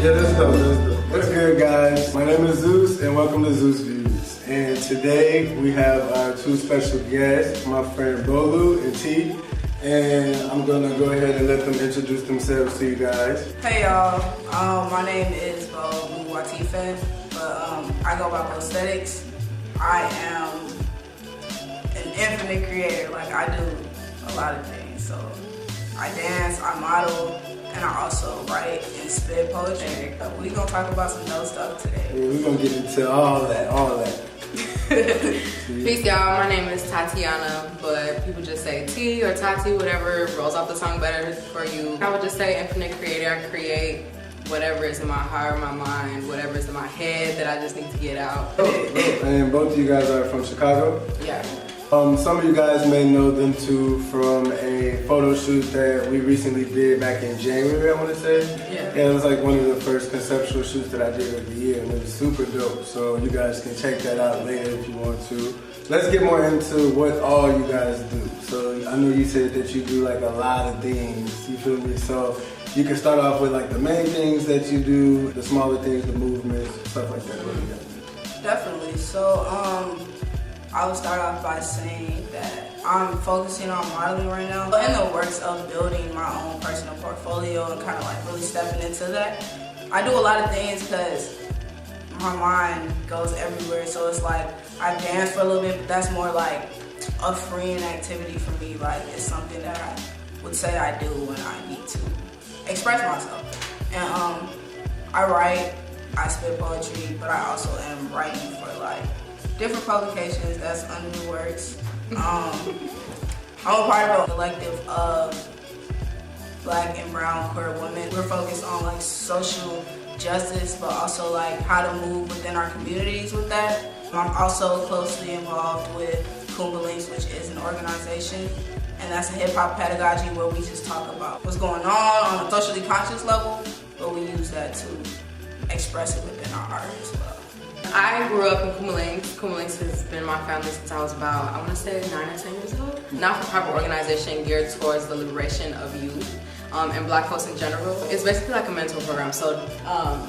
Yeah, that's dope, that's dope. What's good, guys? My name is Zeus, and welcome to Zeus Views. And today we have our two special guests, my friend BOLU and T. And I'm gonna go ahead and let them introduce themselves to you guys. Hey y'all, my name is BOLU, but I go by prosthetics. I am an infinite creator. Like, I do a lot of things. So I dance, I model, and I also write and spit poetry. We're gonna talk about some dope stuff today. Yeah, we're gonna get into all that. Peace, y'all. My name is Tatiana, but people just say T or Tati, whatever rolls off the tongue better for you. I would just say infinite creator. I create whatever is in my heart, my mind, whatever is in my head that I just need to get out. And both of you guys are from Chicago? Yeah. Some of you guys may know them two from a photo shoot that we recently did back in January, I want to say. Yeah. It was like one of the first conceptual shoots that I did of the year, and it was super dope. So you guys can check that out later if you want to. Let's get more into what all you guys do. So I know you said that you do like a lot of things, you feel me? So you can start off with like the main things that you do, the smaller things, the movements, stuff like that. What do you got? Definitely. So I would start off by saying that I'm focusing on modeling right now. In the works of building my own personal portfolio and kind of like really stepping into that. I do a lot of things because my mind goes everywhere. So it's like I dance for a little bit, but that's more like a freeing activity for me. Like, it's something that I would say I do when I need to express myself. And I write, I spit poetry, but I also am writing for like different publications that's under the works. I'm a part of a collective of Black and brown queer women. We're focused on like social justice, but also like how to move within our communities with that. I'm also closely involved with Kumbha Links, which is an organization, and that's a hip hop pedagogy where we just talk about what's going on a socially conscious level, but we use that to express it within our art as well. I grew up in Kumbha Links. Kumbha Links has been my family since I was about, I want to say 9 or 10 years old. Not-for-profit organization geared towards the liberation of youth and Black folks in general. It's basically like a mentor program. So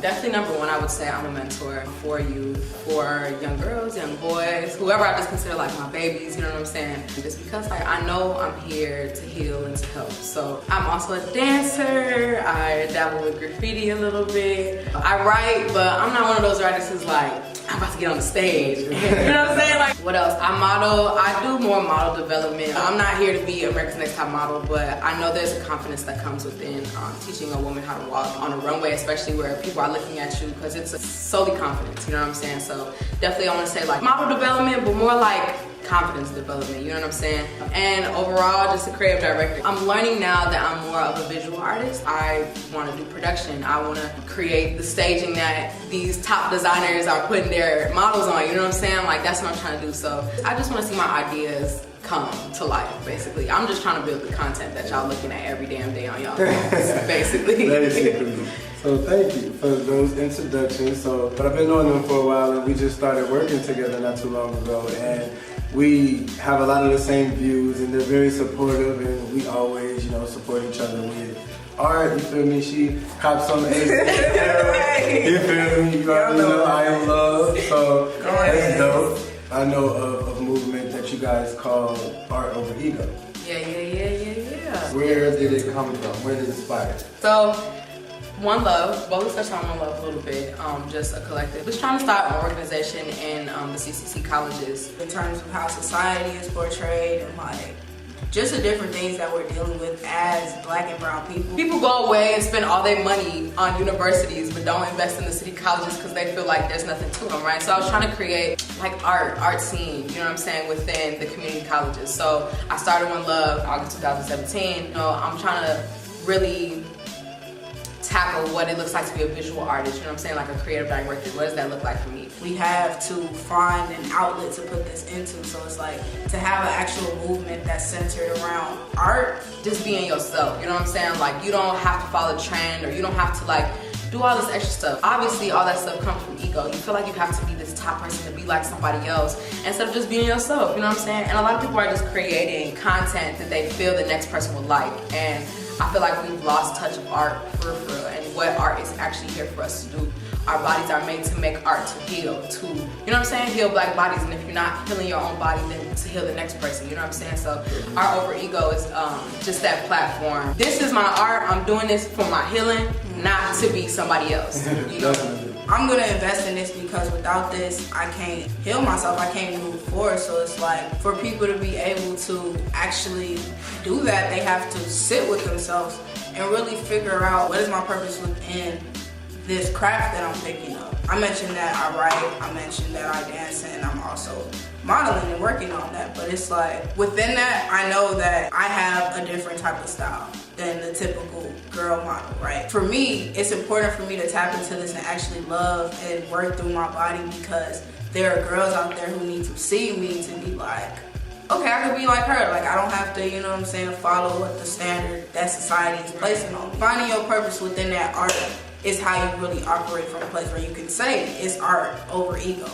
definitely number one, I would say I'm a mentor for youth, for young girls, young boys, whoever I just consider like my babies, you know what I'm saying? Just because like I know I'm here to heal and to help. So I'm also a dancer. I dabble with graffiti a little bit. I write, but I'm not one of those writers who's like, I'm about to get on the stage. You know what I'm saying? Like, what else? I model. I do more model development. I'm not here to be America's Next Top Model, but I know there's a confidence that comes within teaching a woman how to walk on a runway, especially where people are looking at you, because it's solely confidence. You know what I'm saying? So definitely I want to say like model development, but more like confidence development, you know what I'm saying? And overall, just a creative director. I'm learning now that I'm more of a visual artist. I want to do production. I want to create the staging that these top designers are putting their models on, you know what I'm saying? Like, that's what I'm trying to do. So I just want to see my ideas come to life, basically. I'm just trying to build the content that y'all looking at every damn day on y'all basically. Basically. So thank you for those introductions. But I've been knowing them for a while, and we just started working together not too long ago, and we have a lot of the same views, and they're very supportive, and we always, support each other with art, you feel me? She cops on the you feel me? You already know I am love, so that's dope. I know of a movement that you guys call Art Over Ego. Yeah. Where did it come from? Where did it inspire? So, One Love, well, we touched on One Love a little bit, just a collective. We're trying to start an organization in the CCC colleges. In terms of how society is portrayed and like just the different things that we're dealing with as Black and brown people. People go away and spend all their money on universities but don't invest in the city colleges because they feel like there's nothing to them, right? So I was trying to create like art scene, you know what I'm saying, within the community colleges. So I started One Love August 2017. I'm trying to really tackle what it looks like to be a visual artist, you know what I'm saying, like a creative director. What does that look like for me? We have to find an outlet to put this into, so it's like to have an actual movement that's centered around art. Just being yourself, you know what I'm saying? Like, you don't have to follow trend, or you don't have to like do all this extra stuff. Obviously, all that stuff comes from ego. You feel like you have to be this top person to be like somebody else instead of just being yourself, you know what I'm saying? And a lot of people are just creating content that they feel the next person will like. And I feel like we've lost touch of art for real, and what art is actually here for us to do. Our bodies are made to make art to heal, to, you know what I'm saying, heal black bodies, and if you're not healing your own body, then to heal the next person, you know what I'm saying? So our over ego is just that platform. This is my art, I'm doing this for my healing, not to be somebody else, you know? I'm gonna invest in this because without this, I can't heal myself, I can't move forward. So it's like, for people to be able to actually do that, they have to sit with themselves and really figure out what is my purpose within this craft that I'm picking up. I mentioned that I write, I mentioned that I dance, and I'm also modeling and working on that. But it's like, within that, I know that I have a different type of style than the typical girl model, right? For me, it's important for me to tap into this and actually love and work through my body, because there are girls out there who need to see me to be like, okay, I could be like her. Like, I don't have to, you know what I'm saying, follow what the standard that society is placing on me. Finding your purpose within that art is how you really operate from a place where you can say it's art over ego,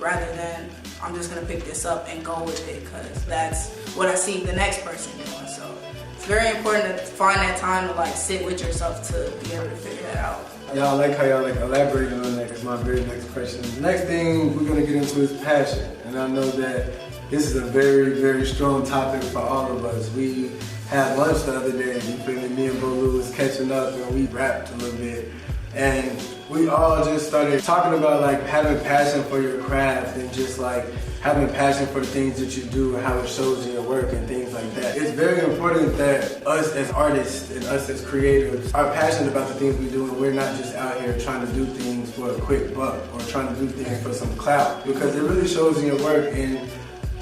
rather than I'm just gonna pick this up and go with it because that's what I see the next person doing. So it's very important to find that time to like sit with yourself to be able to figure that out. Y'all like how y'all like elaborated on that, because my very next question. The next thing we're gonna get into is passion. And I know that this is a very, very strong topic for all of us. We had lunch the other day, you feel me? Me and BOLU was catching up and we rapped a little bit. And we all just started talking about like having passion for your craft and just like having passion for the things that you do and how it shows in your work and things like that. It's very important that us as artists and us as creators are passionate about the things we do, and we're not just out here trying to do things for a quick buck or trying to do things for some clout, because it really shows in your work, and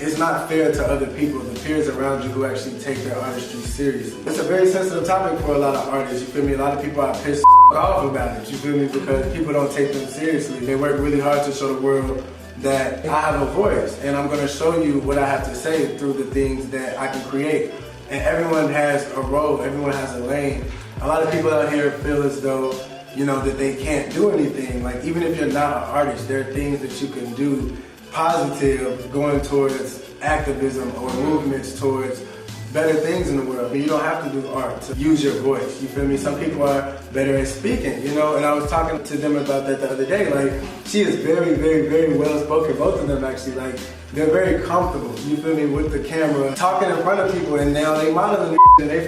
it's not fair to other people, the peers around you who actually take their artistry seriously. It's a very sensitive topic for a lot of artists, you feel me? A lot of people are pissed off about it, you feel me? Because people don't take them seriously. They work really hard to show the world that I have a voice, and I'm gonna show you what I have to say through the things that I can create. And everyone has a role, everyone has a lane. A lot of people out here feel as though, you know, that they can't do anything. Like, even if you're not an artist, there are things that you can do positive, going towards activism or movements towards better things in the world. But you don't have to do art to use your voice, you feel me? Some people are better at speaking, you know, and I was talking to them about that the other day. Like, she is very, very, very well spoken, both of them actually. Like, they're very comfortable, you feel me, with the camera, talking in front of people, and now they modeling and they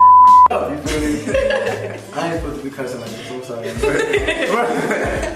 up, you feel me? I ain't supposed to be cussing like this, I'm sorry.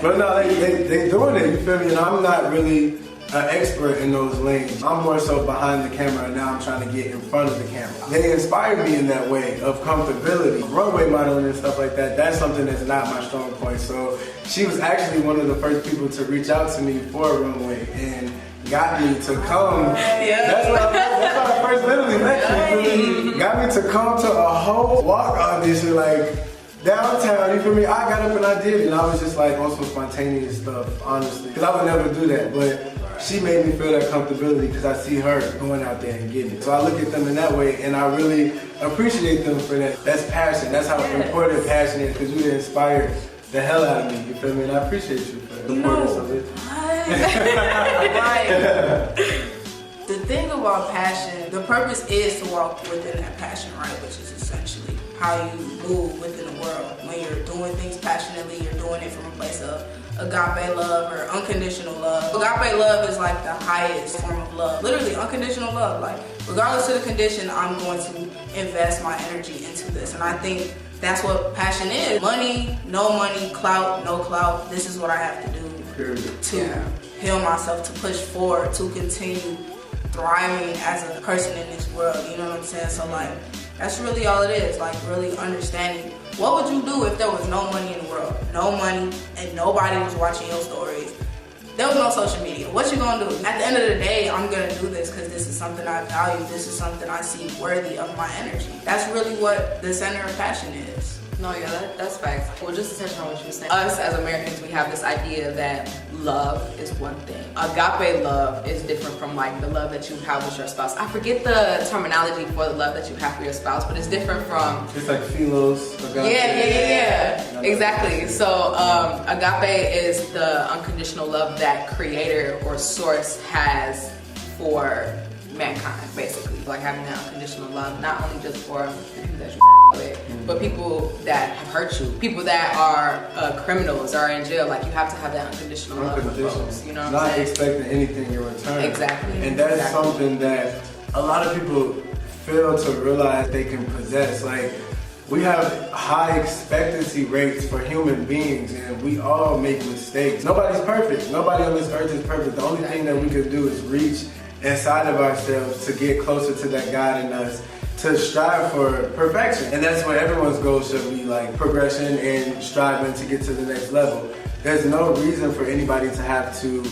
But no, they doing it, you feel me? And I'm not really an expert in those lanes. I'm more so behind the camera, and now I'm trying to get in front of the camera. They inspired me in that way of comfortability. Runway modeling and stuff like that, that's something that's not my strong point. So she was actually one of the first people to reach out to me for a runway and got me to come. Yeah. That's when I first literally met you. Got me to come to a whole walk audition, like, downtown, you feel me? I got up and I did it, and I was just like on some spontaneous stuff, honestly. Because I would never do that, but she made me feel that comfortability because I see her going out there and getting it. So I look at them in that way, and I really appreciate them for that. That's passion. That's how important passion is, because you inspired the hell out of me, you feel me? And I appreciate you for the importance of it. The thing about passion, the purpose is to walk within that passion, right? Which is essentially how you move within the world. When you're doing things passionately, you're doing it from a place of agape love or unconditional love. Agape love is like the highest form of love. Literally unconditional love. Like, regardless of the condition, I'm going to invest my energy into this. And I think that's what passion is. Money, no money, clout, no clout. This is what I have to do to heal myself, to push forward, to continue thriving as a person in this world. You know what I'm saying? So like, that's really all it is. Like, really understanding what would you do if there was no money in the world, no money, and nobody was watching your stories. There was no social media. What you gonna do? At the end of the day, I'm gonna do this because this is something I value. This is something I see worthy of my energy. That's really what the center of passion is. No, yeah, that's facts. Well, just to touch on what you were saying, us as Americans, we have this idea that love is one thing. Agape love is different from like the love that you have with your spouse. I forget the terminology for the love that you have for your spouse, but it's different from... It's like philos, agape. Yeah. Exactly. So agape is the unconditional love that creator or source has for mankind, basically. Like having that unconditional love, not only just for the people that you with, but people that have hurt you, people that are criminals or in jail. Like you have to have that unconditional love for folks, you know what I'm saying? Not expecting anything in return. Exactly. And that's something that a lot of people fail to realize they can possess. Like, we have high expectancy rates for human beings, and we all make mistakes. Nobody's perfect. Nobody on this earth is perfect. The only thing that we could do is reach inside of ourselves to get closer to that God in us, to strive for perfection. And that's what everyone's goal should be, like progression and striving to get to the next level. There's no reason for anybody to have to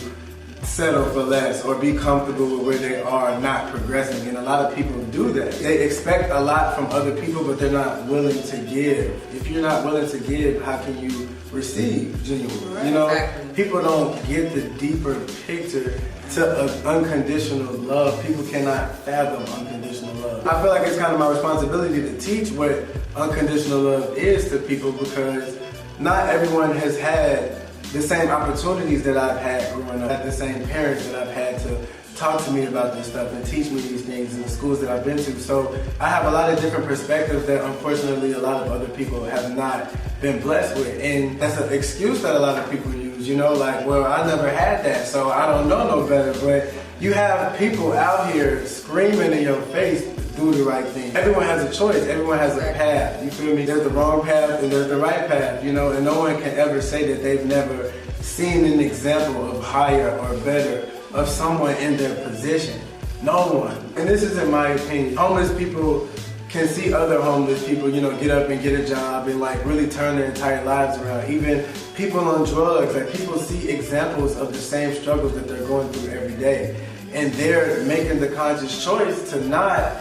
settle for less or be comfortable with where they are not progressing, and a lot of people do that. They expect a lot from other people, but they're not willing to give. If you're not willing to give, how can you receive genuinely? Right. You know, Exactly. People don't get the deeper picture to unconditional love. People cannot fathom unconditional love. I feel like it's kind of my responsibility to teach what unconditional love is to people, because not everyone has had the same opportunities that I've had growing up, the same parents that I've had to talk to me about this stuff and teach me these things in the schools that I've been to. So I have a lot of different perspectives that unfortunately a lot of other people have not been blessed with. And that's an excuse that a lot of people use, you know, like, well, I never had that, so I don't know no better. But you have people out here screaming in your face, do the right thing. Everyone has a choice. Everyone has a path. You feel me? There's the wrong path and there's the right path, you know, and no one can ever say that they've never seen an example of higher or better of someone in their position. No one. And this is in my opinion. Homeless people can see other homeless people, you know, get up and get a job and like really turn their entire lives around. Even people on drugs, like people see examples of the same struggles that they're going through every day. And they're making the conscious choice to not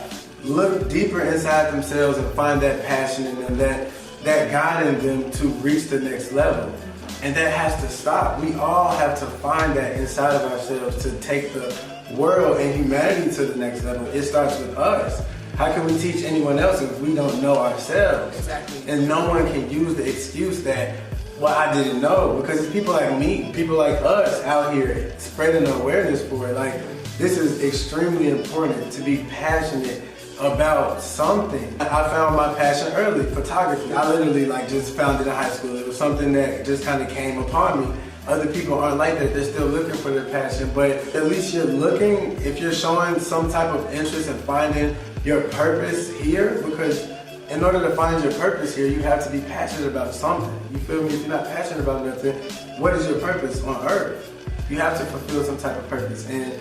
look deeper inside themselves and find that passion in them, that God in them to reach the next level. And that has to stop. We all have to find that inside of ourselves to take the world and humanity to the next level. It starts with us. How can we teach anyone else if we don't know ourselves? Exactly. And no one can use the excuse that, well, I didn't know, because it's people like me, people like us out here spreading awareness for it. Like, this is extremely important to be passionate about something. I found my passion early, photography. I literally just found it in high school. It was something that just kind of came upon me. Other people aren't like that. They're still looking for their passion, but at least you're looking, if you're showing some type of interest in finding your purpose here, because in order to find your purpose here, you have to be passionate about something. You feel me? If you're not passionate about nothing, what is your purpose on earth? You have to fulfill some type of purpose, and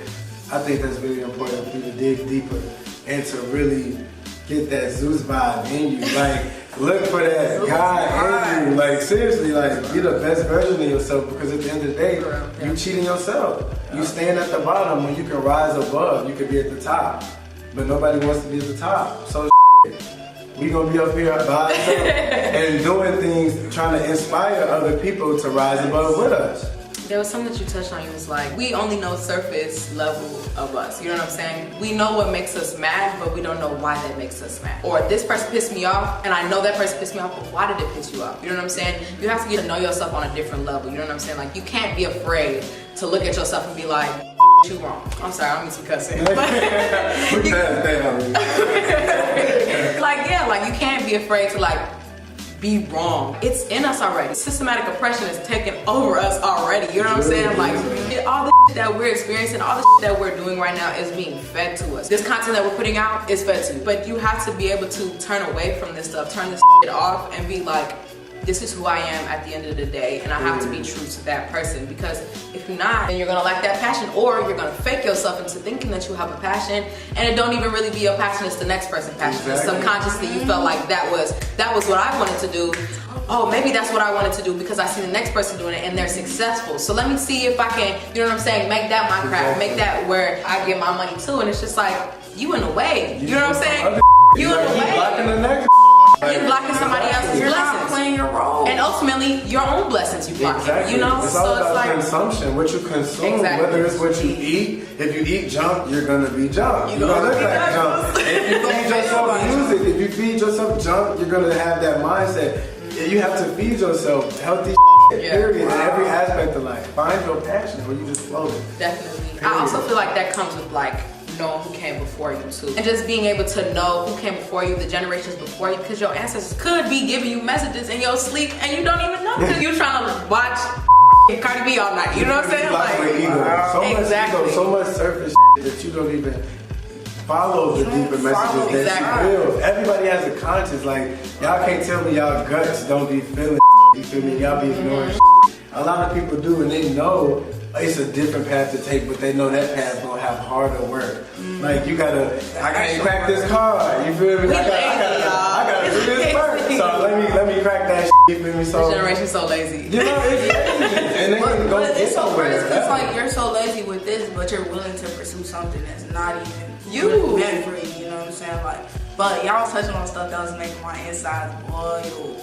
I think that's really important for you to dig deeper and to really get that Zeus vibe in you. Like, look for that God in you. Like, seriously, like, be the best version of yourself, because at the end of the day, you cheating yourself. You staying at the bottom when you can rise above. You can be at the top, but nobody wants to be at the top. So we gonna be up here by ourselves and doing things, trying to inspire other people to rise above with us. There was something that you touched on. You was like, we only know surface level of us. You know what I'm saying? We know what makes us mad, but we don't know why that makes us mad. Or this person pissed me off, and I know that person pissed me off, but why did it piss you off? You know what I'm saying? You have to get to know yourself on a different level. You know what I'm saying? Like, you can't be afraid to look at yourself and be like, you wrong. I'm sorry, I don't mean to cuss it. Like, you can't be afraid to be wrong. It's in us already. Systematic oppression is taking over us already. You know what I'm saying? Like, all the shit that we're experiencing, all the shit that we're doing right now is being fed to us. This content that we're putting out is fed to you. But you have to be able to turn away from this stuff, turn this shit off, and be like, this is who I am at the end of the day, and I have to be true to that person. Because if you're not, then you're gonna lack that passion, or you're gonna fake yourself into thinking that you have a passion, and it don't even really be your passion, it's the next person's passion. Exactly. Subconsciously, you felt like that was what I wanted to do. Oh, maybe that's what I wanted to do because I see the next person doing it and they're successful. So let me see if I can, you know what I'm saying, make that my craft, make that where I get my money too. And it's just like, you in the way. You know what I'm saying? You in the way. Blocking the next. You're blocking somebody else's You're blessings. not playing your role. And ultimately, your own blessings you blocking. Exactly. You know? It's all about like consumption, what you consume, Exactly. whether it's what you eat. If you eat junk, you're gonna be junk. You're gonna look like junk. If you feed yourself music, if you feed yourself junk, you're gonna have that mindset. You have to feed yourself healthy period, in every aspect of life. Find your passion where you just floating. Definitely. I also feel like that comes with knowing who came before you too. And just being able to know who came before you, the generations before you, because your ancestors could be giving you messages in your sleep and you don't even know because you're trying to watch Cardi B all night. You know what I'm saying? Like, exactly. So much surface that you don't even follow the deeper messages that you feel. Everybody has a conscience. Like, y'all can't tell me y'all guts don't be feeling. You feel me? Y'all be ignoring. A lot of people do, and they know it's a different path to take, but they know that path gonna have harder work. Like, you gotta, I can't crack this car. You feel me? I gotta do this first. So let me crack that. You feel me? So this generation's so lazy. You know, it's lazy, and they can go it's so somewhere. crazy. It's like you're so lazy with this, but you're willing to pursue something that's not even meant for you. You know what I'm saying? Like, but y'all touching on stuff that was making my insides boil.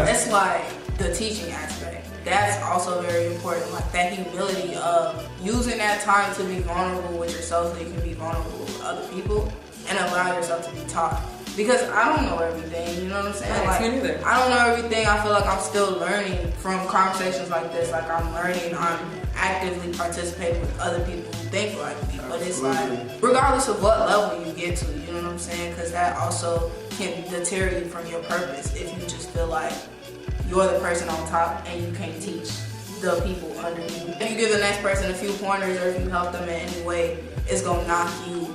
It's like the teaching aspect. That's also very important. Like that humility of using that time to be vulnerable with yourself so you can be vulnerable with other people and allow yourself to be taught. Because I don't know everything, you know what I'm saying? Like, me neither. I don't know everything. I feel like I'm still learning from conversations like this. Like I'm learning, I'm actively participating with other people who think like me. But it's like, regardless of what level you get to, you know what I'm saying? Because that also can deter you from your purpose if you just feel like you're the person on top and you can't teach the people under you. If you give the next person a few pointers or if you help them in any way, it's gonna knock you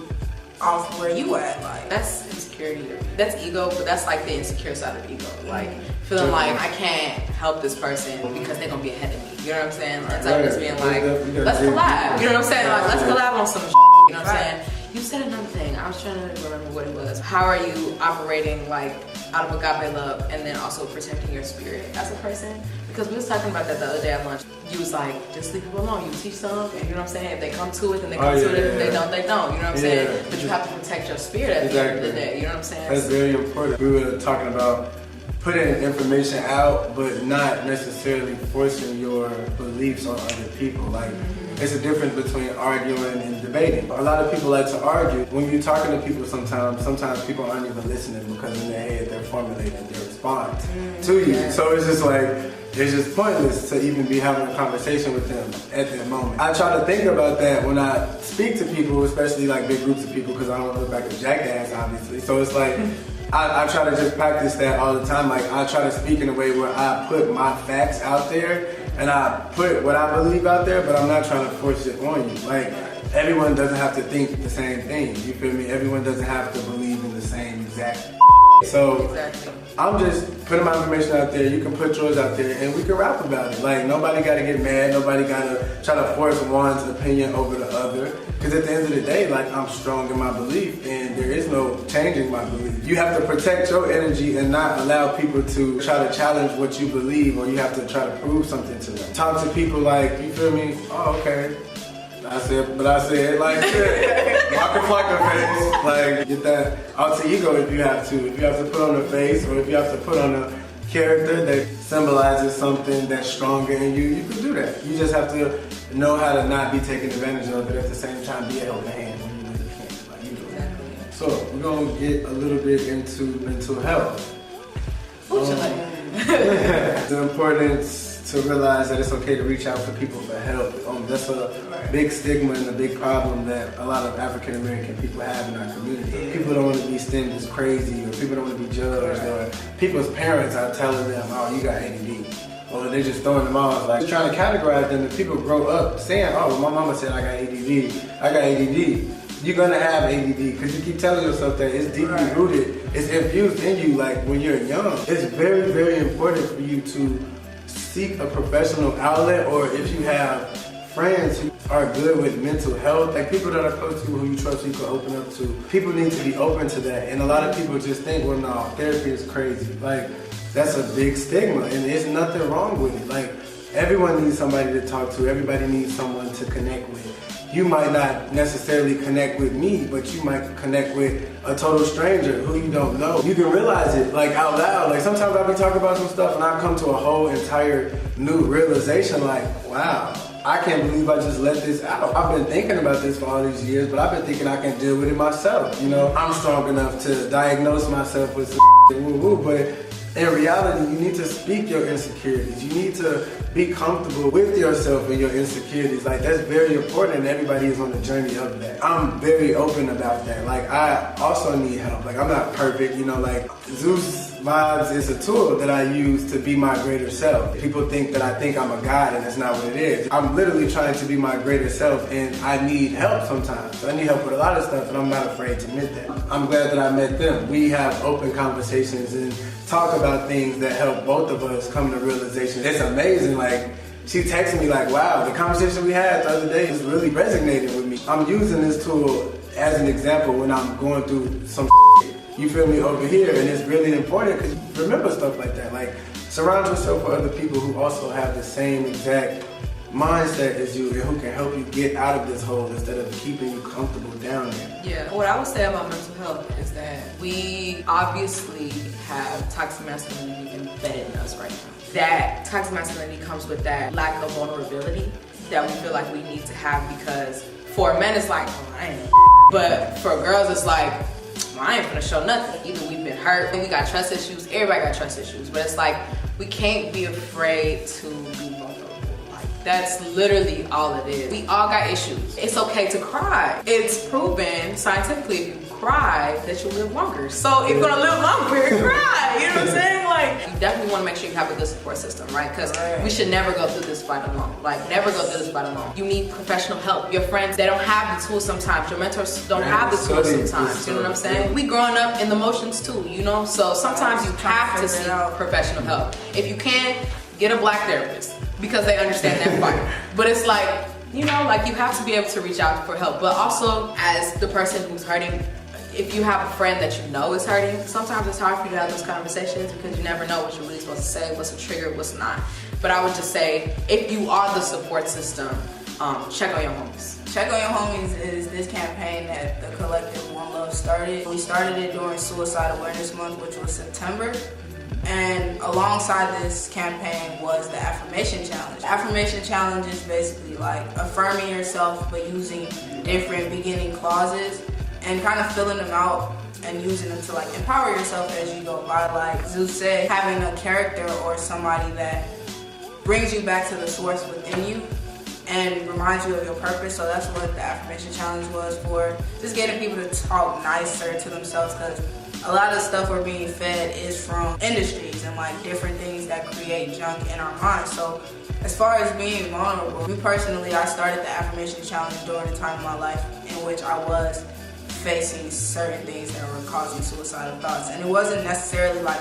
off where you at. Like that's insecurity. That's ego, but that's like the insecure side of ego. Like feeling like I can't help this person because they're gonna be ahead of me. You know what I'm saying? Instead of just being like, let's collab. You know what I'm saying? Like let's collab on some shit. You know what I'm saying? You said another thing. I was trying to remember what it was. How are you operating like out of agape love and then also protecting your spirit as a person? Because we was talking about that the other day at lunch. You was like, just leave people alone. You teach them, and you know what I'm saying? If they come to it, then they come to it. If they don't, they don't. You know what I'm saying? But you have to protect your spirit at the end of the day. You know what I'm saying? That's very important. We were talking about putting information out, but not necessarily forcing your beliefs on other people. Like, it's a difference between arguing and debating. A lot of people like to argue. When you're talking to people sometimes people aren't even listening because in their head they're formulating their response to you. So it's just like, it's just pointless to even be having a conversation with them at that moment. I try to think about that when I speak to people, especially like big groups of people, because I don't want to look like a jackass, obviously. So it's like, I try to just practice that all the time. Like, I try to speak in a way where I put my facts out there and I put what I believe out there, but I'm not trying to force it on you. Like, everyone doesn't have to think the same thing. You feel me? Everyone doesn't have to believe in the same exact. So I'm just putting my information out there. You can put yours out there, and we can rap about it. Like, nobody got to get mad. Nobody got to try to force one's opinion over the other. Because at the end of the day, like, I'm strong in my belief, and there is no changing my belief. You have to protect your energy and not allow people to try to challenge what you believe, or you have to try to prove something to them. Talk to people like, you feel me? Oh, okay. I said like shit. Walk a flacker face. Like, get that alter ego if you have to. If you have to put on a face, or if you have to put on a character that symbolizes something that's stronger in you, you can do that. You just have to know how to not be taken advantage of, but at the same time be a helping hand when you really can. Like, you know. So we're gonna get a little bit into mental health. The importance to realize that it's okay to reach out to people for help. That's a big stigma and a big problem that a lot of African American people have in our community. People don't want to be stemmed as crazy, or people don't want to be judged, or people's parents are telling them, oh, you got ADD. Or they're just throwing them off, like trying to categorize them. If people grow up saying, oh, my mama said I got ADD. You're gonna have ADD because you keep telling yourself that it's deeply rooted, it's infused in you like when you're young. It's very, very important for you to seek a professional outlet, or if you have friends who are good with mental health, like people that are close to you who you trust, you can open up to. People need to be open to that, and a lot of people just think, well, no, therapy is crazy. Like, that's a big stigma, and there's nothing wrong with it. Like, everyone needs somebody to talk to. Everybody needs someone to connect with. You might not necessarily connect with me, but you might connect with a total stranger who you don't know. You can realize it, like, out loud. Like, sometimes I'll be talking about some stuff and I come to a whole entire new realization, like, wow, I can't believe I just let this out. I've been thinking about this for all these years, but I've been thinking I can deal with it myself. You know, I'm strong enough to diagnose myself with some woo-woo, but in reality, you need to speak your insecurities. You need to be comfortable with yourself and your insecurities. Like, that's very important, and everybody is on the journey of that. I'm very open about that. Like, I also need help. Like, I'm not perfect, you know, like Zeus Vibes is a tool that I use to be my greater self. People think that I think I'm a god, and that's not what it is. I'm literally trying to be my greater self, and I need help sometimes. I need help with a lot of stuff, and I'm not afraid to admit that. I'm glad that I met them. We have open conversations and talk about things that help both of us come to realization. It's amazing. Like, she texted me like, wow, the conversation we had the other day is really resonating with me. I'm using this tool as an example when I'm going through some you feel me, over here, and it's really important because you remember stuff like that. Like, surround yourself with other people who also have the same exact mindset as you and who can help you get out of this hole instead of keeping you comfortable down there. Yeah, what I would say about mental health is that we obviously have toxic masculinity embedded in us right now. That toxic masculinity comes with that lack of vulnerability that we feel like we need to have, because for men it's like, oh, I ain't, but for girls it's like, well, I ain't gonna show nothing. Either we've been hurt, and we got trust issues, everybody got trust issues, but it's like, we can't be afraid to be vulnerable. Like, that's literally all it is. We all got issues. It's okay to cry. It's proven scientifically, if you cry, that you'll live longer. So if you're gonna live longer, cry, you know what I'm saying? Like, you definitely wanna make sure you have a good support system, right? Because we should never go through this fight alone. Like, never go through this fight alone. You need professional help. Your friends, they don't have the tools sometimes. Your mentors don't have the tools sometimes. You know what I'm saying? We growing up in the motions too, you know? So sometimes you have to seek professional help. If you can, get a black therapist, because they understand that fight. But it's like, you know, like, you have to be able to reach out for help. But also, as the person who's hurting, if you have a friend that you know is hurting, sometimes it's hard for you to have those conversations because you never know what you're really supposed to say, what's a trigger, what's not. But I would just say, if you are the support system, check on your homies. Check on Your Homies is this campaign that the collective One Love started. We started it during Suicide Awareness Month, which was September. And alongside this campaign was the Affirmation Challenge. The Affirmation Challenge is basically like affirming yourself but using different beginning clauses and kind of filling them out and using them to like empower yourself as you go by. Like Zeus said, having a character or somebody that brings you back to the source within you and reminds you of your purpose. So that's what the Affirmation Challenge was for. Just getting people to talk nicer to themselves, because a lot of stuff we're being fed is from industries and like different things that create junk in our minds. So as far as being vulnerable, me personally, I started the Affirmation Challenge during a time in my life in which I was facing certain things that were causing suicidal thoughts. And it wasn't necessarily like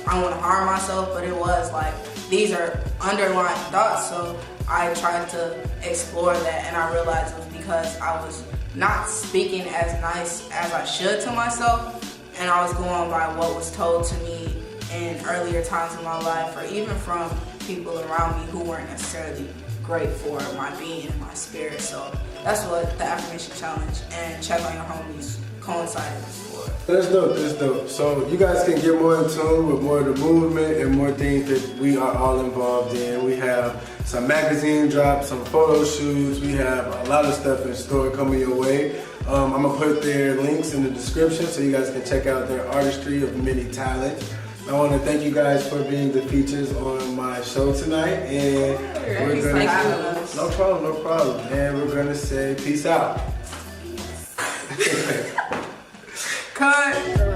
I want to harm myself, but it was like, these are underlying thoughts. So I tried to explore that, and I realized it was because I was not speaking as nice as I should to myself, and I was going by what was told to me in earlier times in my life, or even from people around me who weren't necessarily great for my being and my spirit. So that's what the Affirmation Challenge and Check on Your Homies coincided for. That's dope, that's dope. So you guys can get more in tune with more of the movement and more things that we are all involved in. We have some magazine drops, some photo shoots. We have a lot of stuff in store coming your way. I'm gonna put their links in the description so you guys can check out their artistry of many talents. I want to thank you guys for being the features on my show tonight, and we're gonna no problem, and we're gonna say peace out. Cut.